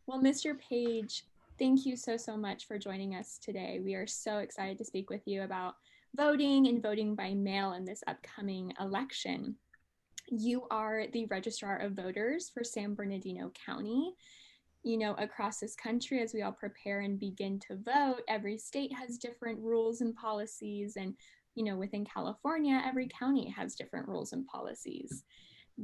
Well, Mr. Page, thank you so much for joining us today. We are so excited to speak with you about voting and voting by mail in this upcoming election. You are the Registrar of Voters for San Bernardino County. You know, across this country, as we all prepare and begin to vote, every state has different rules and policies. And, you know, within California, every county has different rules and policies.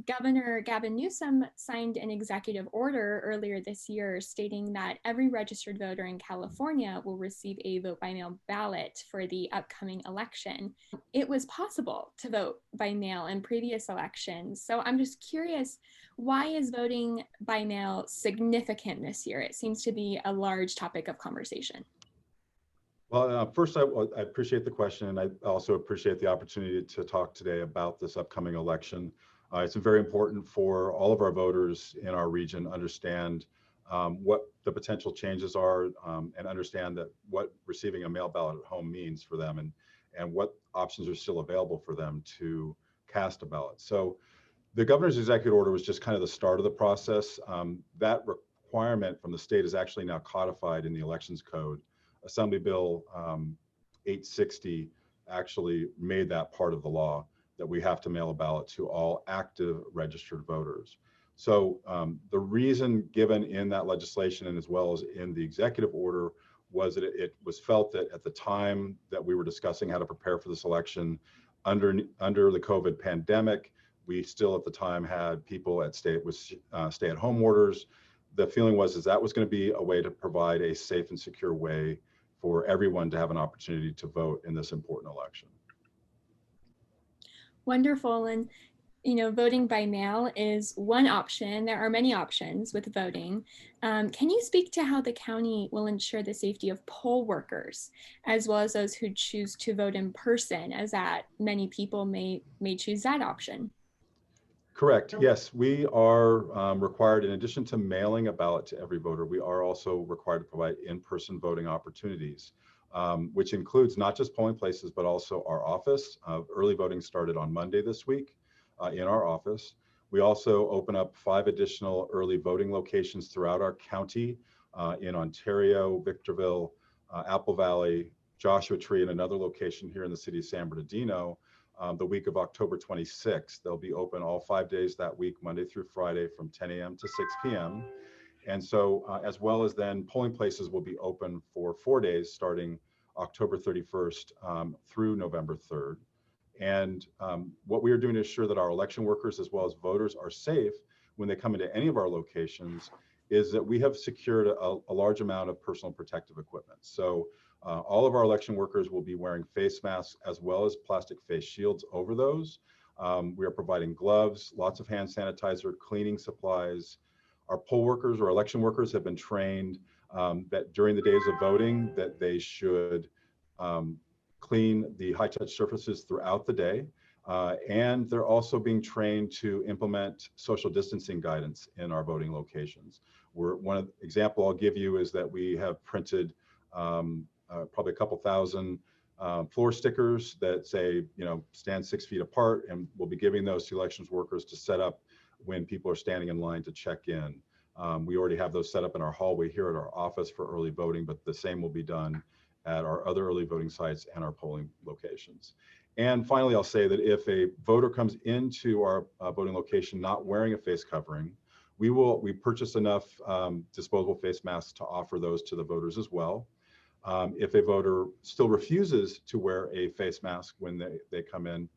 Governor Gavin Newsom signed an executive order earlier this year stating that every registered voter in California will receive a vote by mail ballot for the upcoming election. It was possible to vote by mail in previous elections. So I'm just curious, why is voting by mail significant this year? It seems to be a large topic of conversation. Well, first, I appreciate the question, and I also appreciate the opportunity to talk today about this upcoming election. It's very important for all of our voters in our region to understand what the potential changes are and understand that what receiving a mail ballot at home means for them and what options are still available for them to cast a ballot. So the governor's executive order was just kind of the start of the process. That requirement from the state is actually now codified in the Elections Code. Assembly Bill 860 actually made that part of the law, that we have to mail a ballot to all active registered voters. So the reason given in that legislation and as well as in the executive order was that it was felt that at the time that we were discussing how to prepare for this election under the COVID pandemic, we still at the time had people at stay-at-home orders. The feeling was that was going to be a way to provide a safe and secure way for everyone to have an opportunity to vote in this important election. Wonderful. And, you know, voting by mail is one option. There are many options with voting. Can you speak to how the county will ensure the safety of poll workers, as well as those who choose to vote in person, as that many people may choose that option? Correct. Yes, we are required, in addition to mailing a ballot to every voter, we are also required to provide in-person voting opportunities, which includes not just polling places, but also our office. Early voting started on Monday this week in our office. We also open up 5 additional early voting locations throughout our county in Ontario, Victorville, Apple Valley, Joshua Tree, and another location here in the city of San Bernardino. The week of October 26th. They'll be open all 5 days that week, Monday through Friday from 10 a.m. to 6 p.m. And so as well as then polling places will be open for 4 days starting October 31st through November 3rd. And what we are doing to ensure that our election workers as well as voters are safe when they come into any of our locations is that we have secured a large amount of personal protective equipment. So all of our election workers will be wearing face masks as well as plastic face shields over those. We are providing gloves, lots of hand sanitizer, cleaning supplies. Our poll workers or election workers have been trained that during the days of voting that they should clean the high-touch surfaces throughout the day. And they're also being trained to implement social distancing guidance in our voting locations. One example I'll give you is that we have printed probably a couple thousand floor stickers that say, you know, stand 6 feet apart, and we'll be giving those to elections workers to set up when people are standing in line to check in. We already have those set up in our hallway here at our office for early voting, but the same will be done at our other early voting sites and our polling locations. And finally, I'll say that if a voter comes into our voting location not wearing a face covering, we purchase enough disposable face masks to offer those to the voters as well. If a voter still refuses to wear a face mask when they come in,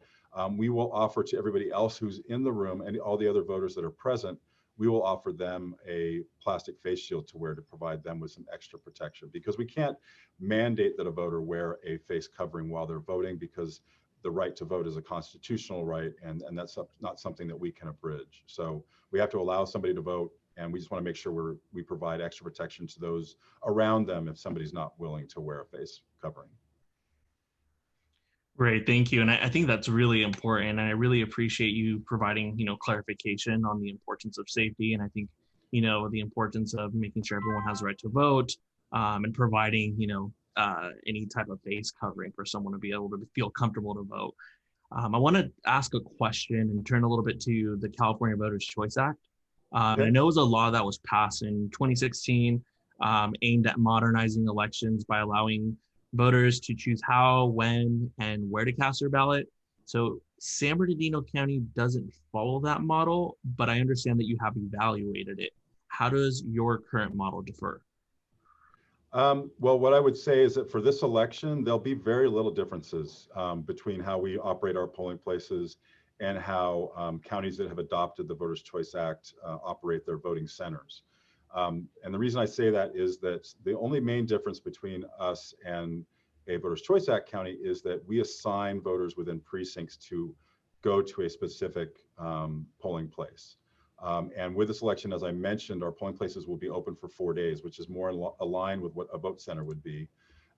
we will offer to everybody else who's in the room and all the other voters that are present, we will offer them a plastic face shield to wear to provide them with some extra protection, because we can't mandate that a voter wear a face covering while they're voting, because the right to vote is a constitutional right, and that's not something that we can abridge. So we have to allow somebody to vote, and we just want to make sure we provide extra protection to those around them if somebody's not willing to wear a face covering. Great, thank you. And I think that's really important. And I really appreciate you providing, clarification on the importance of safety. And I think, the importance of making sure everyone has the right to vote, and providing, any type of face covering for someone to be able to feel comfortable to vote. I want to ask a question and turn a little bit to the California Voters' Choice Act. And I know it was a law that was passed in 2016, aimed at modernizing elections by allowing voters to choose how, when, and where to cast their ballot. So San Bernardino County doesn't follow that model, but I understand that you have evaluated it. How does your current model differ? Well, what I would say is that for this election, there'll be very little differences between how we operate our polling places and how counties that have adopted the Voters' Choice Act operate their voting centers. And the reason I say that is that the only main difference between us and a Voters' Choice Act county is that we assign voters within precincts to go to a specific polling place. And with this election, as I mentioned, our polling places will be open for 4 days, which is more aligned with what a vote center would be.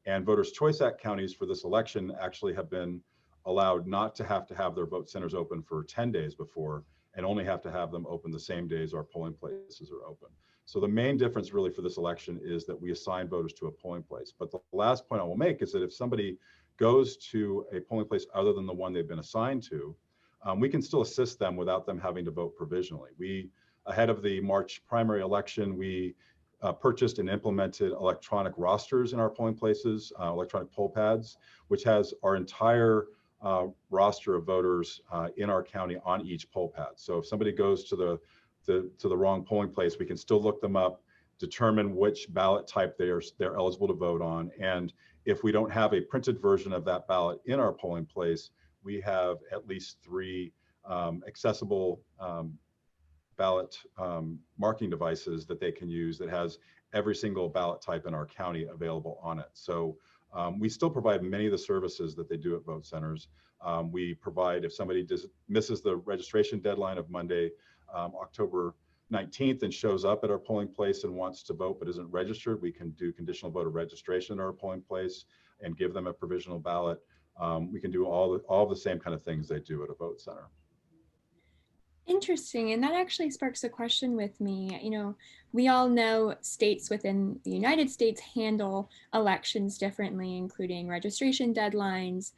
And Voters' Choice Act counties for this election actually have been allowed not to have their vote centers open for 10 days before, and only have to have them open the same days our polling places are open. So the main difference really for this election is that we assign voters to a polling place. But the last point I will make is that if somebody goes to a polling place other than the one they've been assigned to, we can still assist them without them having to vote provisionally. Ahead of the March primary election, we purchased and implemented electronic rosters in our polling places, electronic poll pads, which has our entire roster of voters in our county on each poll pad. So if somebody goes to the wrong polling place, we can still look them up, determine which ballot type they're eligible to vote on. And if we don't have a printed version of that ballot in our polling place, we have at least 3 accessible ballot marking devices that they can use that has every single ballot type in our county available on it. So we still provide many of the services that they do at vote centers. We provide, if somebody misses the registration deadline of Monday, October 19th, and shows up at our polling place and wants to vote but isn't registered, we can do conditional voter registration at our polling place and give them a provisional ballot. We can do all the same kind of things they do at a vote center. Interesting. And that actually sparks a question with me. We all know states within the United States handle elections differently, including registration deadlines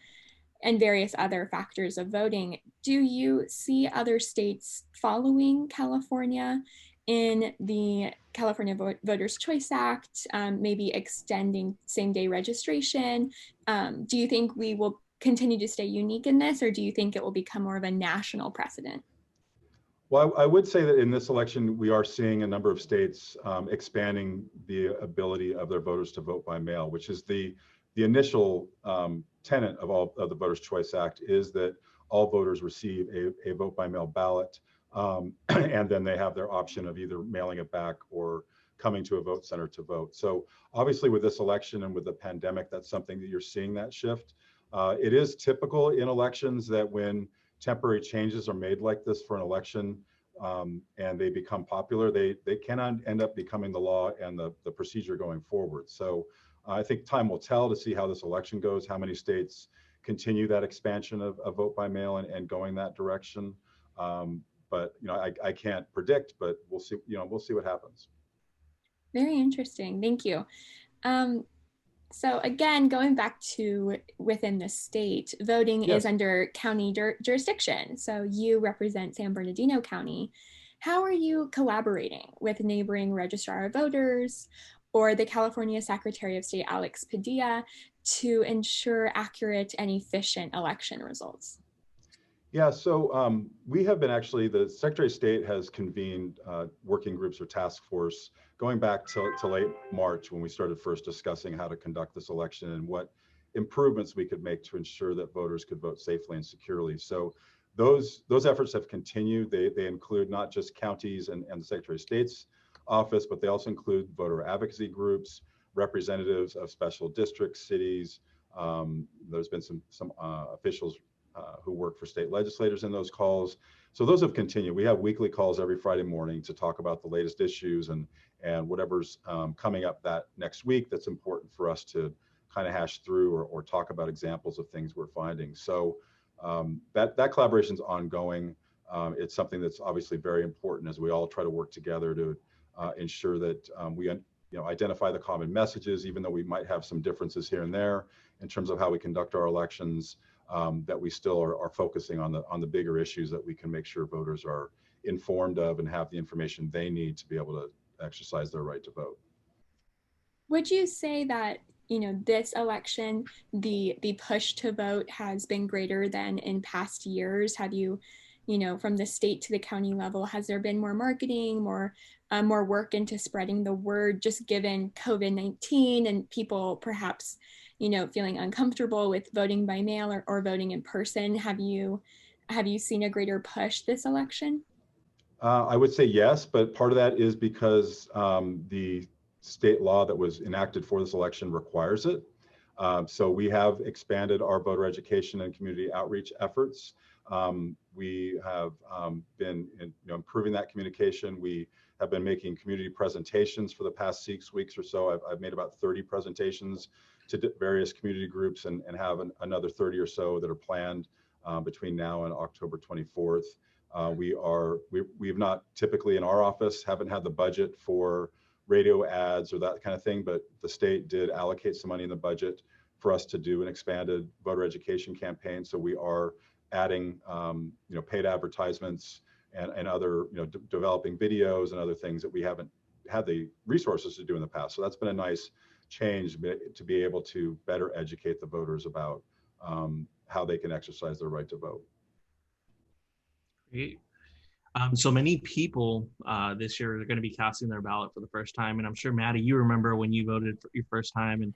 and various other factors of voting. Do you see other states following California in the California Voters' Choice Act, maybe extending same-day registration? Do you think we will continue to stay unique in this, or do you think it will become more of a national precedent? Well, I would say that in this election, we are seeing a number of states expanding the ability of their voters to vote by mail, which is the initial tenet of the Voters' Choice Act, is that all voters receive a vote by mail ballot, and then they have their option of either mailing it back or coming to a vote center to vote. So obviously with this election and with the pandemic, that's something that you're seeing that shift. It is typical in elections that when temporary changes are made like this for an election and they become popular, they can end up becoming the law and the procedure going forward. So I think time will tell to see how this election goes, how many states continue that expansion of vote by mail and going that direction. But I can't predict, but we'll see. We'll see what happens. Very interesting. Thank you. So again, going back to within the state, voting Yes. is under county jurisdiction. So you represent San Bernardino County. How are you collaborating with neighboring Registrar of Voters or the California Secretary of State, Alex Padilla, to ensure accurate and efficient election results? Yeah, so we have been the Secretary of State has convened working groups or task force going back to late March when we started first discussing how to conduct this election and what improvements we could make to ensure that voters could vote safely and securely. So those efforts have continued. They include not just counties and the Secretary of State's office, but they also include voter advocacy groups, representatives of special districts, cities. There's been some officials who work for state legislators in those calls. So those have continued. We have weekly calls every Friday morning to talk about the latest issues and whatever's coming up that next week that's important for us to kind of hash through or talk about examples of things we're finding. So that collaboration is ongoing. It's something that's obviously very important as we all try to work together to ensure that we identify the common messages, even though we might have some differences here and there in terms of how we conduct our elections. That we still are focusing on the bigger issues that we can make sure voters are informed of and have the information they need to be able to exercise their right to vote. Would you say that, this election, the push to vote has been greater than in past years? Have you, from the state to the county level, has there been more marketing, more work into spreading the word, just given COVID-19 and people perhaps, feeling uncomfortable with voting by mail or voting in person? Have you seen a greater push this election? I would say yes, but part of that is because the state law that was enacted for this election requires it. So we have expanded our voter education and community outreach efforts. We have been improving that communication. We have been making community presentations for the past 6 weeks or so. I've made about 30 presentations to various community groups and have another 30 or so that are planned between now and October 24th. We've not typically in our office haven't had the budget for radio ads or that kind of thing, but the state did allocate some money in the budget for us to do an expanded voter education campaign. So we are adding, paid advertisements and other, developing videos and other things that we haven't had the resources to do in the past. So that's been a nice change to be able to better educate the voters about how they can exercise their right to vote. Great. So many people this year are going to be casting their ballot for the first time. And I'm sure, Maddie, you remember when you voted for your first time. And,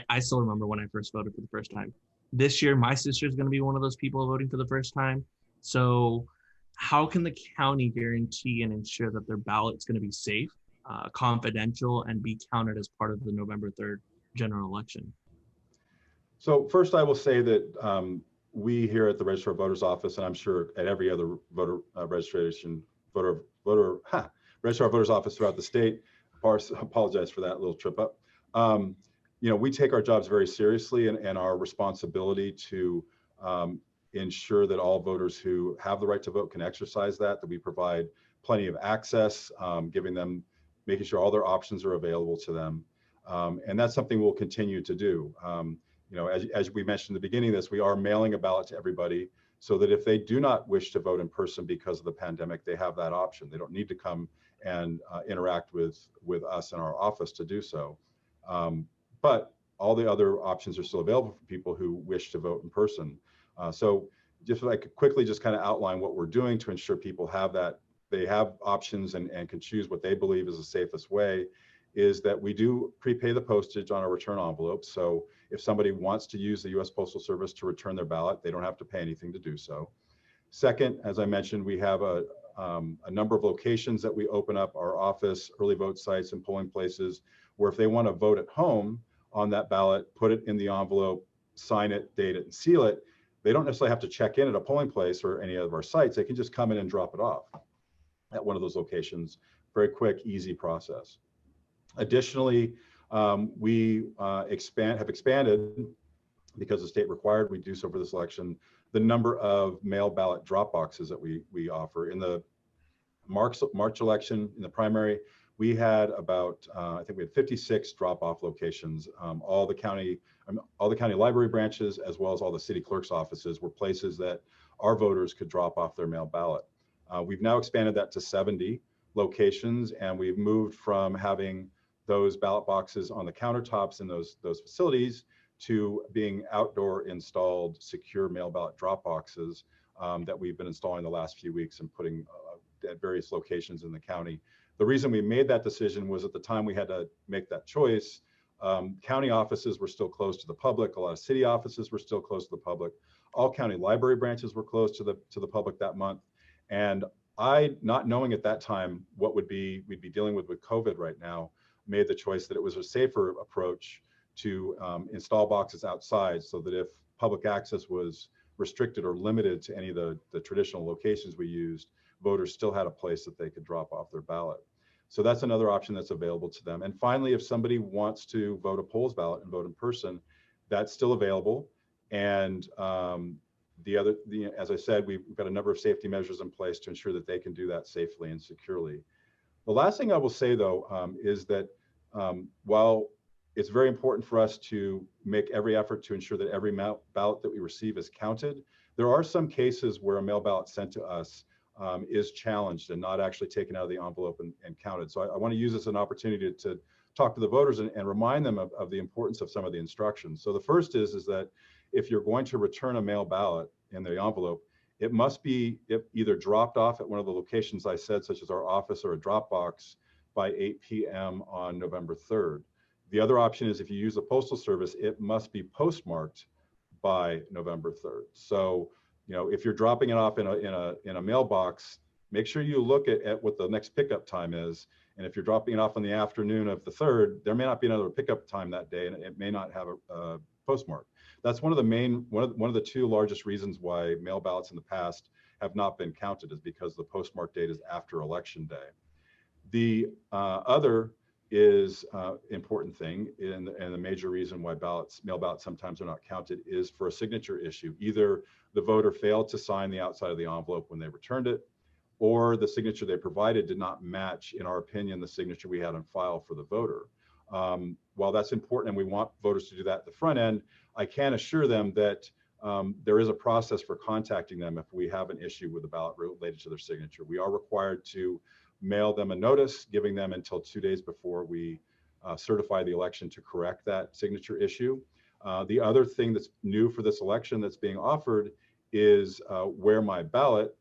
I still remember when I first voted for the first time. This year, my sister is going to be one of those people voting for the first time. So how can the county guarantee and ensure that their ballot's going to be safe, confidential, and be counted as part of the November 3rd general election? So first, I will say that we here at the Registrar of Voters Office, and I'm sure at every other voter Registrar of Voters Office throughout the state, apologize for that little trip up. We take our jobs very seriously and our responsibility to ensure that all voters who have the right to vote can exercise that we provide plenty of access, making sure all their options are available to them. And that's something we'll continue to do. As we mentioned in the beginning of this, we are mailing a ballot to everybody so that if they do not wish to vote in person because of the pandemic, they have that option. They don't need to come and interact with us in our office to do so. But all the other options are still available for people who wish to vote in person. So just like quickly just kind of outline what we're doing to ensure people have that, they have options and can choose what they believe is the safest way, is that we do prepay the postage on our return envelopes. So if somebody wants to use the U.S. Postal Service to return their ballot, they don't have to pay anything to do so. Second, as I mentioned, we have a number of locations that we open up, our office, early vote sites, and polling places, where if they want to vote at home on that ballot, put it in the envelope, sign it, date it, and seal it, they don't necessarily have to check in at a polling place or any of our sites. They can just come in and drop it off at one of those locations. Very quick, easy process. Additionally, we have expanded, because the state required we do so for this election, the number of mail ballot drop boxes that we offer. In the March election, in the primary, we had about, I think we had 56 drop-off locations. All the county library branches, as well as all the city clerk's offices, were places that our voters could drop off their mail ballot. We've now expanded that to 70 locations, and we've moved from having those ballot boxes on the countertops in those facilities to being outdoor installed secure mail ballot drop boxes that we've been installing the last few weeks and putting at various locations in the county. The reason we made that decision was at the time we had to make that choice, county offices were still closed to the public. A lot of city offices were still closed to the public. All county library branches were closed to the public that month. And I, not knowing at that time what we'd be dealing with COVID right now, made the choice that it was a safer approach to install boxes outside, so that if public access was restricted or limited to any of the traditional locations we used, voters still had a place that they could drop off their ballot. So that's another option that's available to them. And finally, if somebody wants to vote a polls ballot and vote in person, that's still available. And as I said, we've got a number of safety measures in place to ensure that they can do that safely and securely. The last thing I will say, though, is that while it's very important for us to make every effort to ensure that every ballot that we receive is counted, there are some cases where a mail ballot sent to us is challenged and not actually taken out of the envelope and counted. So I want to use this as an opportunity to talk to the voters and remind them of the importance of some of the instructions. So the first is that if you're going to return a mail ballot in the envelope, it must be either dropped off at one of the locations I said, such as our office or a drop box, by 8 p.m. on November 3rd. The other option is if you use the Postal Service, it must be postmarked by November 3rd. So, if you're dropping it off in a mailbox, make sure you look at what the next pickup time is. And if you're dropping it off in the afternoon of the 3rd, there may not be another pickup time that day, and it may not have a postmark. That's one of the two largest reasons why mail ballots in the past have not been counted, is because the postmark date is after Election Day. The other is important thing, and the major reason why mail ballots sometimes are not counted, is for a signature issue. Either the voter failed to sign the outside of the envelope when they returned it, or the signature they provided did not match, in our opinion, the signature we had on file for the voter. While that's important and we want voters to do that at the front end, I can assure them that there is a process for contacting them if we have an issue with the ballot related to their signature. We are required to mail them a notice, giving them until 2 days before we certify the election to correct that signature issue. The other thing that's new for this election that's being offered is Where's My Ballot,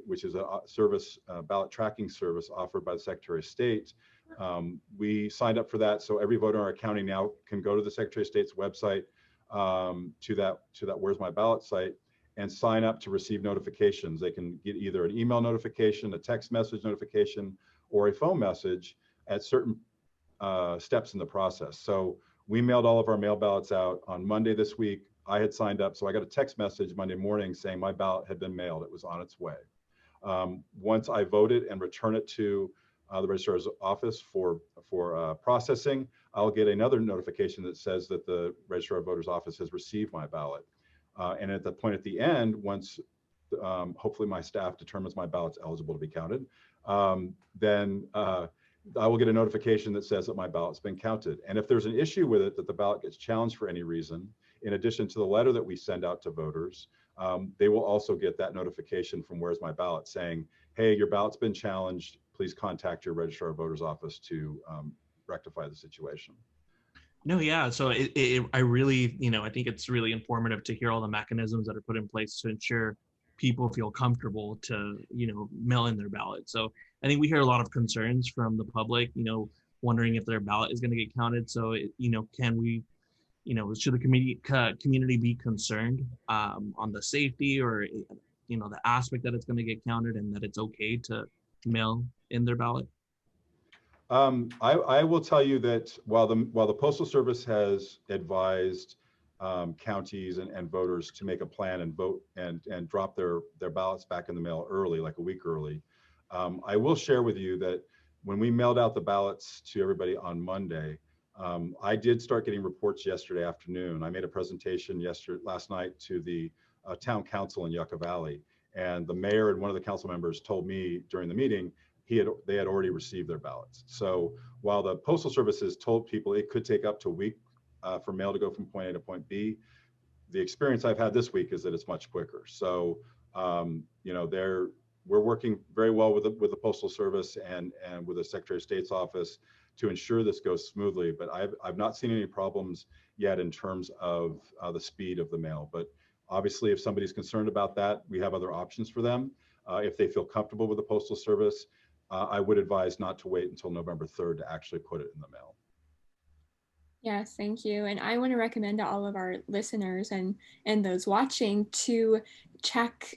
which is a ballot tracking service offered by the Secretary of State. We signed up for that, so every voter in our county now can go to the Secretary of State's website, to that Where's My Ballot site, and sign up to receive notifications. They can get either an email notification, a text message notification, or a phone message at certain steps in the process. So we mailed all of our mail ballots out on Monday this week. I had signed up, so I got a text message Monday morning saying my ballot had been mailed. It was on its way. Once I vote it and return it to the registrar's office for processing, I'll get another notification that says that the registrar of voters office has received my ballot. And at the point at the end, once hopefully my staff determines my ballot's eligible to be counted, then I will get a notification that says that my ballot's been counted. And if there's an issue with it, that the ballot gets challenged for any reason, in addition to the letter that we send out to voters, they will also get that notification from Where's My Ballot saying, hey, your ballot's been challenged. Please contact your registrar of voters office to rectify the situation. No, yeah. So I really, I think it's really informative to hear all the mechanisms that are put in place to ensure people feel comfortable to, mail in their ballot. So I think we hear a lot of concerns from the public, wondering if their ballot is going to get counted. So, can we, should the community be concerned on the safety or, the aspect that it's going to get counted and that it's okay to mail in their ballot? I will tell you that while the Postal Service has advised counties and voters to make a plan and vote and drop their ballots back in the mail early, like a week early, I will share with you that when we mailed out the ballots to everybody on Monday, I did start getting reports yesterday afternoon. I made a presentation last night to the town council in Yucca Valley, and the mayor and one of the council members told me during the meeting they had already received their ballots. So while the Postal Service has told people it could take up to a week for mail to go from point A to point B, the experience I've had this week is that it's much quicker. So we're working very well with the Postal Service and with the Secretary of State's office to ensure this goes smoothly. But I've not seen any problems yet in terms of the speed of the mail. But obviously, if somebody's concerned about that, we have other options for them. If they feel comfortable with the Postal Service, I would advise not to wait until November 3rd to actually put it in the mail. Yes, thank you. And I want to recommend to all of our listeners and those watching to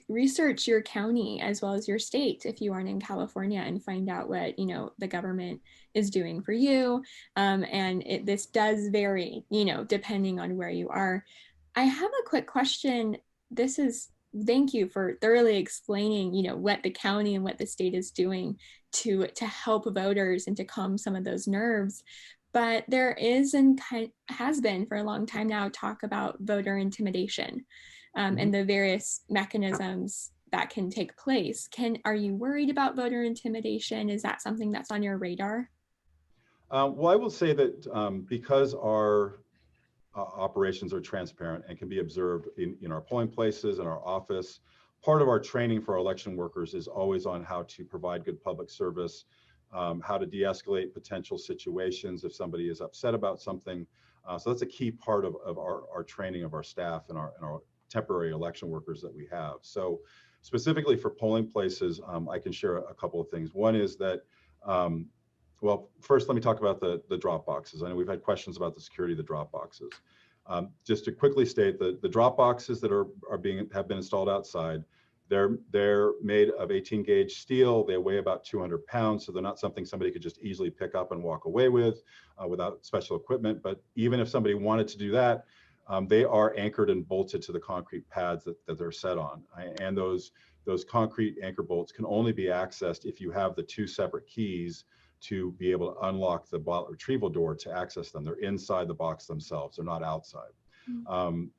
research your county as well as your state if you aren't in California, and find out what the government is doing for you. This does vary, depending on where you are. I have a quick question. Thank you for thoroughly explaining, what the county and what the state is doing to help voters and to calm some of those nerves. But there is and has been for a long time now talk about voter intimidation and the various mechanisms that can take place. Are you worried about voter intimidation? Is that something that's on your radar? Well, I will say that because our operations are transparent and can be observed in our polling places, in our office, part of our training for our election workers is always on how to provide good public service, how to de-escalate potential situations if somebody is upset about something. So that's a key part of our training of our staff and our temporary election workers that we have. So specifically for polling places, I can share a couple of things. One is that, well, first let me talk about the drop boxes. I know we've had questions about the security of the drop boxes. Just to quickly state that the drop boxes that have been installed outside, they're made of 18 gauge steel. They weigh about 200 pounds, so they're not something somebody could just easily pick up and walk away with without special equipment. But even if somebody wanted to do that, they are anchored and bolted to the concrete pads that they're set on. And those concrete anchor bolts can only be accessed if you have the two separate keys to be able to unlock the ballot retrieval door to access them. They're inside the box themselves, they're not outside.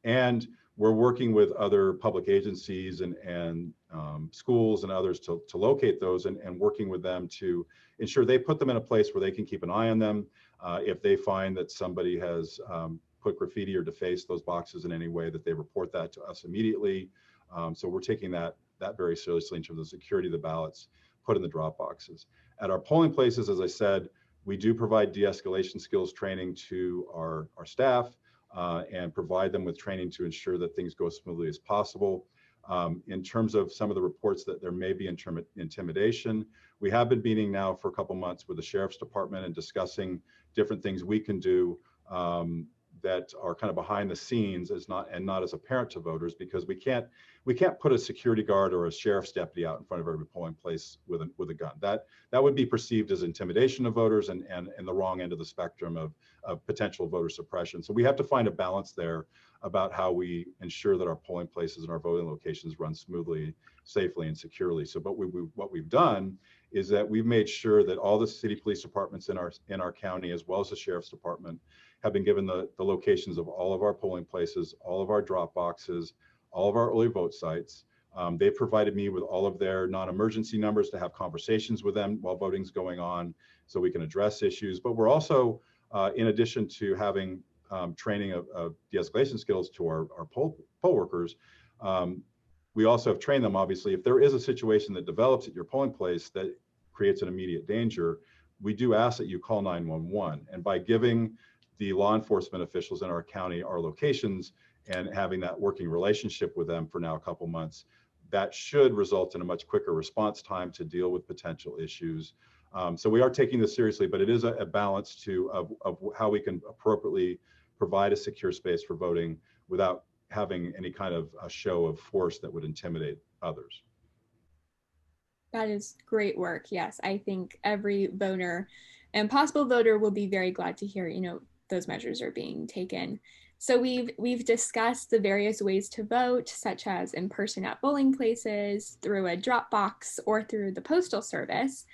And we're working with other public agencies and schools and others to locate those and working with them to ensure they put them in a place where they can keep an eye on them. If they find that somebody has put graffiti or defaced those boxes in any way, that they report that to us immediately. So we're taking that very seriously in terms of the security of the ballots put in the drop boxes. At our polling places, as I said, we do provide de-escalation skills training to our staff and provide them with training to ensure that things go as smoothly as possible. In terms of some of the reports that there may be intimidation, we have been meeting now for a couple months with the Sheriff's Department and discussing different things we can do that are kind of behind the scenes not as apparent to voters, because we can't put a security guard or a sheriff's deputy out in front of every polling place with a gun. That would be perceived as intimidation of voters and the wrong end of the spectrum of potential voter suppression. So we have to find a balance there about how we ensure that our polling places and our voting locations run smoothly, safely, and securely. So but what we've done is that we've made sure that all the city police departments in our county, as well as the Sheriff's Department, have been given the locations of all of our polling places, all of our drop boxes, all of our early vote sites. They've provided me with all of their non-emergency numbers to have conversations with them while voting's going on so we can address issues. But we're also, in addition to having training of de-escalation skills to our poll workers, we also have trained them, obviously, if there is a situation that develops at your polling place that creates an immediate danger, we do ask that you call 911. And by giving the law enforcement officials in our county our locations and having that working relationship with them for now a couple months, that should result in a much quicker response time to deal with potential issues. So we are taking this seriously, but it is a balance of how we can appropriately provide a secure space for voting without having any kind of a show of force that would intimidate others. That is great work. Yes, I think every voter and possible voter will be very glad to hear, those measures are being taken. So we've discussed the various ways to vote, such as in person at polling places, through a drop box, or through the postal service.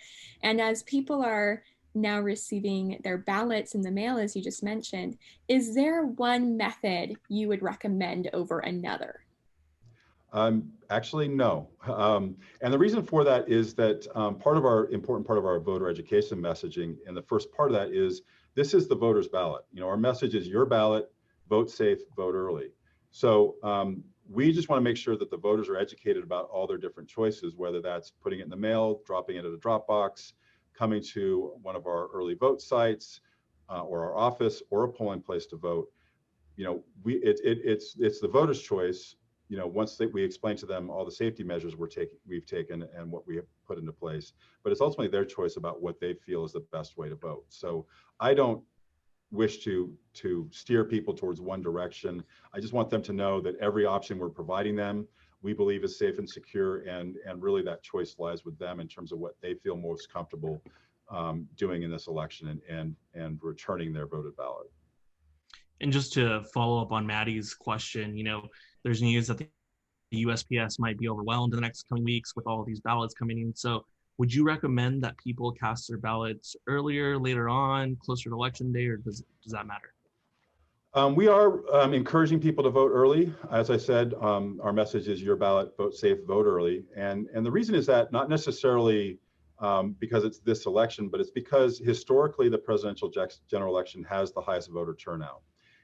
And as people are now receiving their ballots in the mail, as you just mentioned, is there one method you would recommend over another? Actually, no. And the reason for that is that important part of our voter education messaging, and the first part of that is, this is the voter's ballot. Our message is your ballot, vote safe, vote early. So we just want to make sure that the voters are educated about all their different choices, whether that's putting it in the mail, dropping it at a drop box, coming to one of our early vote sites or our office or a polling place to vote. It's the voter's choice. Once we explain to them all the safety measures we've taken and what we have put into place, but it's ultimately their choice about what they feel is the best way to vote. So I don't wish to steer people towards one direction. I just want them to know that every option we're providing them, we believe is safe and secure, and really that choice lies with them in terms of what they feel most comfortable doing in this election and returning their voted ballot. And just to follow up on Maddie's question, there's news that the USPS might be overwhelmed in the next coming weeks with all of these ballots coming in. So would you recommend that people cast their ballots earlier, later on, closer to election day, or does that matter? We are encouraging people to vote early. As I said, our message is your ballot, vote safe, vote early. And the reason is that not necessarily because it's this election, but it's because historically the presidential general election has the highest voter turnout.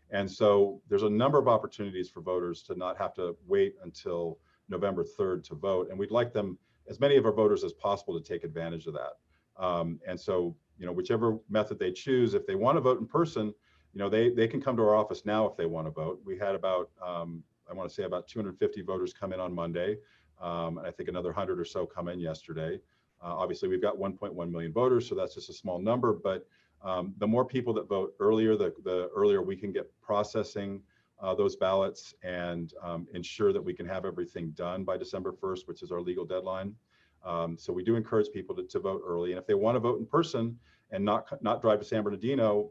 And so there's a number of opportunities for voters to not have to wait until November 3rd to vote. And we'd like them, as many of our voters as possible, to take advantage of that. And so, whichever method they choose, if they want to vote in person, they can come to our office now if they want to vote. We had about, I want to say about 250 voters come in on Monday. And I think another 100 or so come in yesterday. Obviously, we've got 1.1 million voters, so that's just a small number. But the more people that vote earlier, the earlier we can get processing those ballots and ensure that we can have everything done by December 1st, which is our legal deadline. So we do encourage people to vote early. And if they want to vote in person and not drive to San Bernardino,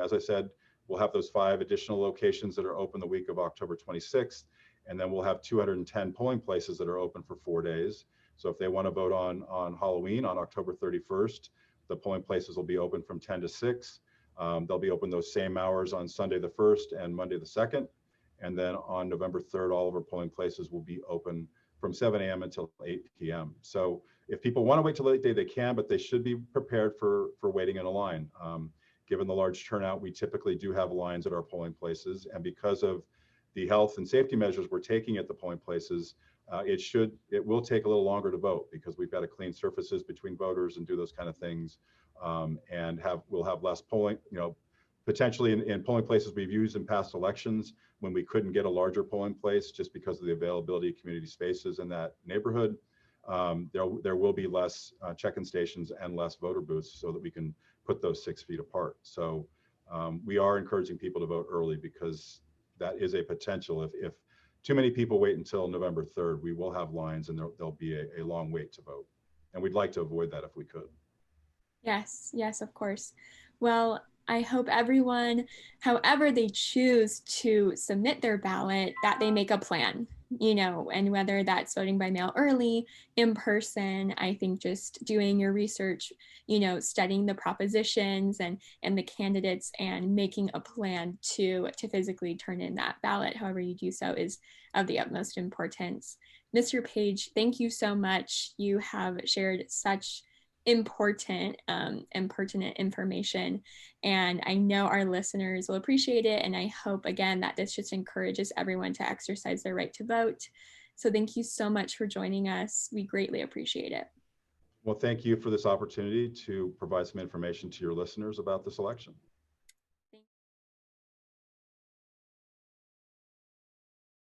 as I said, we'll have those 5 additional locations that are open the week of October 26th. And then we'll have 210 polling places that are open for 4 days. So if they want to vote on Halloween, on October 31st, the polling places will be open from 10 to 6. They'll be open those same hours on Sunday the 1st and Monday the 2nd. And then on November 3rd, all of our polling places will be open from 7 a.m. until 8 p.m. So if people want to wait till late day, they can, but they should be prepared for waiting in a line. Given the large turnout, we typically do have lines at our polling places. And because of the health and safety measures we're taking at the polling places, it will take a little longer to vote because we've got to clean surfaces between voters and do those kind of things, and we'll have less polling. Potentially in polling places we've used in past elections when we couldn't get a larger polling place just because of the availability of community spaces in that neighborhood. There will be less check-in stations and less voter booths so that we can put those 6 feet apart. So we are encouraging people to vote early because that is a potential. If too many people wait until November 3rd, we will have lines and there'll be a long wait to vote. And we'd like to avoid that if we could. Yes, of course. Well, I hope everyone, however they choose to submit their ballot, that they make a plan, and whether that's voting by mail early, in person, I think just doing your research, studying the propositions and the candidates and making a plan to physically turn in that ballot, however you do so, is of the utmost importance. Mr. Page, thank you so much. You have shared such important and pertinent information, and I know our listeners will appreciate it, and I hope again that this just encourages everyone to exercise their right to vote. So thank you so much for joining us. We greatly appreciate it. Well, thank you for this opportunity to provide some information to your listeners about this election.